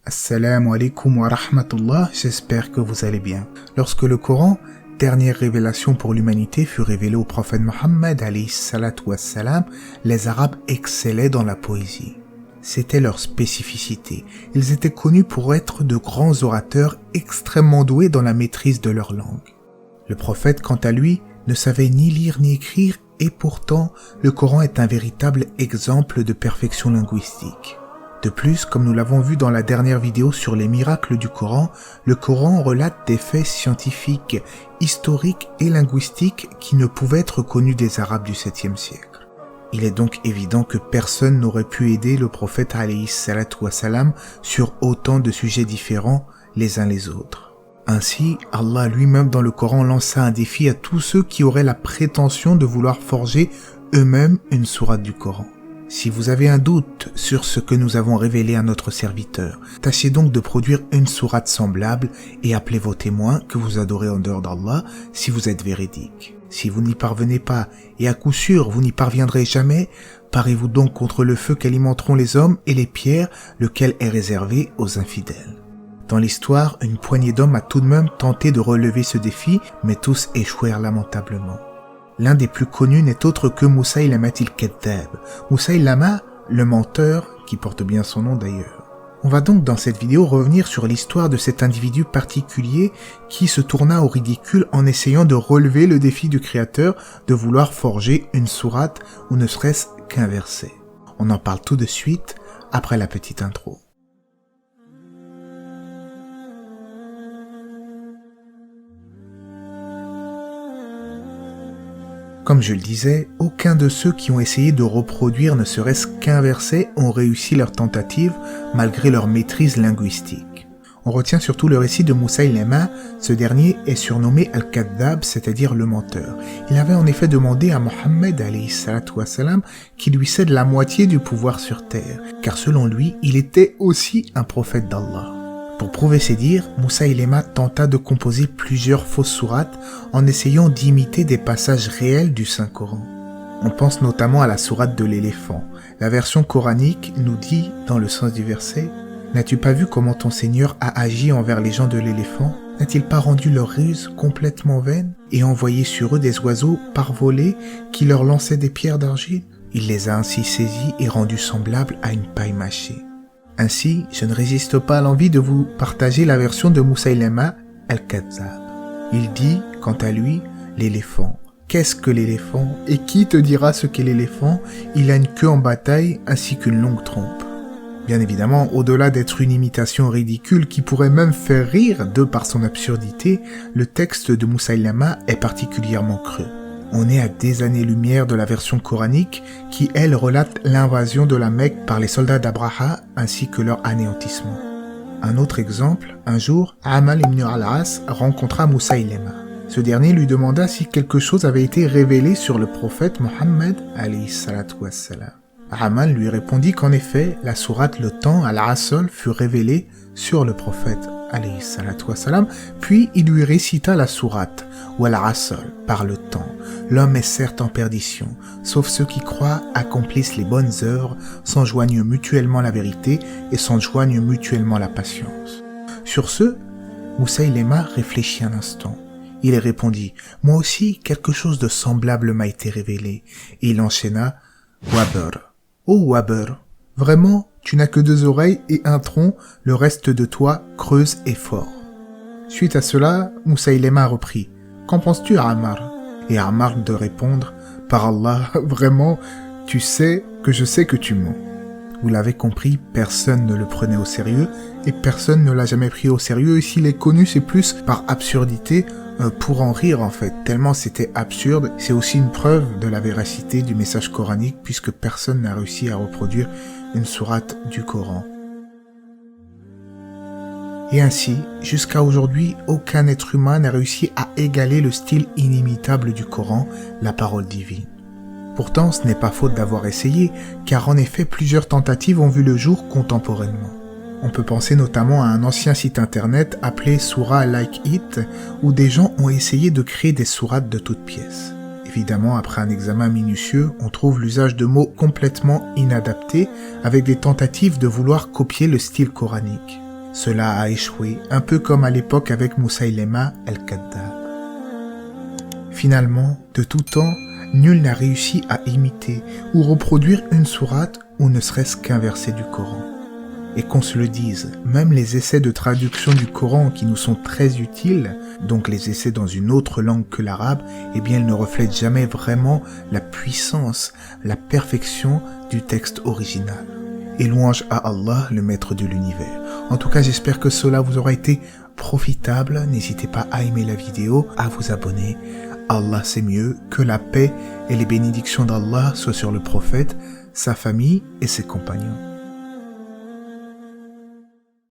Assalamu alaikum wa rahmatullah, j'espère que vous allez bien. Lorsque le Coran, dernière révélation pour l'humanité, fut révélé au prophète Mohammed alayhi salatu wassalam, les Arabes excellaient dans la poésie. C'était leur spécificité. Ils étaient connus pour être de grands orateurs extrêmement doués dans la maîtrise de leur langue. Le prophète, quant à lui, ne savait ni lire ni écrire et pourtant, le Coran est un véritable exemple de perfection linguistique. De plus, comme nous l'avons vu dans la dernière vidéo sur les miracles du Coran, le Coran relate des faits scientifiques, historiques et linguistiques qui ne pouvaient être connus des Arabes du 7e siècle. Il est donc évident que personne n'aurait pu aider le prophète alayhi salatu wassalam sur autant de sujets différents les uns les autres. Ainsi, Allah lui-même dans le Coran lança un défi à tous ceux qui auraient la prétention de vouloir forger eux-mêmes une sourate du Coran. Si vous avez un doute sur ce que nous avons révélé à notre serviteur, tâchez donc de produire une sourate semblable et appelez vos témoins que vous adorez en dehors d'Allah si vous êtes véridique. Si vous n'y parvenez pas, et à coup sûr vous n'y parviendrez jamais, parez-vous donc contre le feu qu'alimenteront les hommes et les pierres, lequel est réservé aux infidèles. Dans l'histoire, une poignée d'hommes a tout de même tenté de relever ce défi, mais tous échouèrent lamentablement. L'un des plus connus n'est autre que Musaylama al-Kadhdhab. Musaylama, le menteur, qui porte bien son nom d'ailleurs. On va donc dans cette vidéo revenir sur l'histoire de cet individu particulier qui se tourna au ridicule en essayant de relever le défi du Créateur de vouloir forger une sourate ou ne serait-ce qu'un verset. On en parle tout de suite après la petite intro. Comme je le disais, aucun de ceux qui ont essayé de reproduire ne serait-ce qu'un verset ont réussi leur tentative malgré leur maîtrise linguistique. On retient surtout le récit de Musaylama, ce dernier est surnommé Al-Kadhdhab, c'est-à-dire le menteur. Il avait en effet demandé à Mohammed alayhi salatu wassalam qu'il lui cède la moitié du pouvoir sur terre, car selon lui, il était aussi un prophète d'Allah. Pour prouver ses dires, Musaylama tenta de composer plusieurs fausses sourates en essayant d'imiter des passages réels du Saint-Coran. On pense notamment à la sourate de l'éléphant. La version coranique nous dit, dans le sens du verset, « N'as-tu pas vu comment ton Seigneur a agi envers les gens de l'éléphant? N'a-t-il pas rendu leur ruse complètement vaine et envoyé sur eux des oiseaux par volées qui leur lançaient des pierres d'argile? Il les a ainsi saisis et rendus semblables à une paille mâchée. » Ainsi, je ne résiste pas à l'envie de vous partager la version de Musaylama al-Kadhdhab. Il dit, quant à lui, l'éléphant. Qu'est-ce que l'éléphant? Et qui te dira ce qu'est l'éléphant? Il a une queue en bataille ainsi qu'une longue trompe. Bien évidemment, au-delà d'être une imitation ridicule qui pourrait même faire rire de par son absurdité, le texte de Musaylama est particulièrement creux. On est à des années-lumière de la version coranique qui, elle, relate l'invasion de la Mecque par les soldats d'Abraha ainsi que leur anéantissement. Un autre exemple, un jour, Amal ibn al-As rencontra Musaylama. Ce dernier lui demanda si quelque chose avait été révélé sur le prophète Mohammed alayhi salatu wassalam. Amal lui répondit qu'en effet, la sourate Le Temps al-Asl fut révélée sur le prophète alayhi salatu wassalam, puis il lui récita la sourate ou al-Asl par le temps. L'homme est certes en perdition, sauf ceux qui croient, accomplissent les bonnes œuvres, s'enjoignent mutuellement la vérité et s'enjoignent mutuellement la patience. Sur ce, Musaylama réfléchit un instant. Il répondit, moi aussi quelque chose de semblable m'a été révélé. Et il enchaîna, Wabr. Oh Wabr, vraiment, tu n'as que 2 oreilles et un tronc, le reste de toi creuse et fort. Suite à cela, Musaylama reprit, qu'en penses-tu Ammar? Et Ammar de répondre, par Allah, vraiment, tu sais que je sais que tu mens. Vous l'avez compris, personne ne le prenait au sérieux, et personne ne l'a jamais pris au sérieux, et s'il est connu, c'est plus par absurdité, pour en rire en fait, tellement c'était absurde. C'est aussi une preuve de la véracité du message coranique, puisque personne n'a réussi à reproduire une sourate du Coran. Et ainsi, jusqu'à aujourd'hui, aucun être humain n'a réussi à égaler le style inimitable du Coran, la parole divine. Pourtant, ce n'est pas faute d'avoir essayé, car en effet, plusieurs tentatives ont vu le jour contemporainement. On peut penser notamment à un ancien site internet appelé Surah Like It, où des gens ont essayé de créer des sourates de toutes pièces. Évidemment, après un examen minutieux, on trouve l'usage de mots complètement inadaptés, avec des tentatives de vouloir copier le style coranique. Cela a échoué, un peu comme à l'époque avec Moussaïlema al-Kadhdab. Finalement, de tout temps, nul n'a réussi à imiter ou reproduire une sourate ou ne serait-ce qu'un verset du Coran. Et qu'on se le dise, même les essais de traduction du Coran qui nous sont très utiles, donc les essais dans une autre langue que l'arabe, eh bien ils ne reflètent jamais vraiment la puissance, la perfection du texte original. Et louange à Allah, le maître de l'univers. En tout cas, j'espère que cela vous aura été profitable. N'hésitez pas à aimer la vidéo, à vous abonner. Allah c'est mieux, que la paix et les bénédictions d'Allah soient sur le prophète, sa famille et ses compagnons.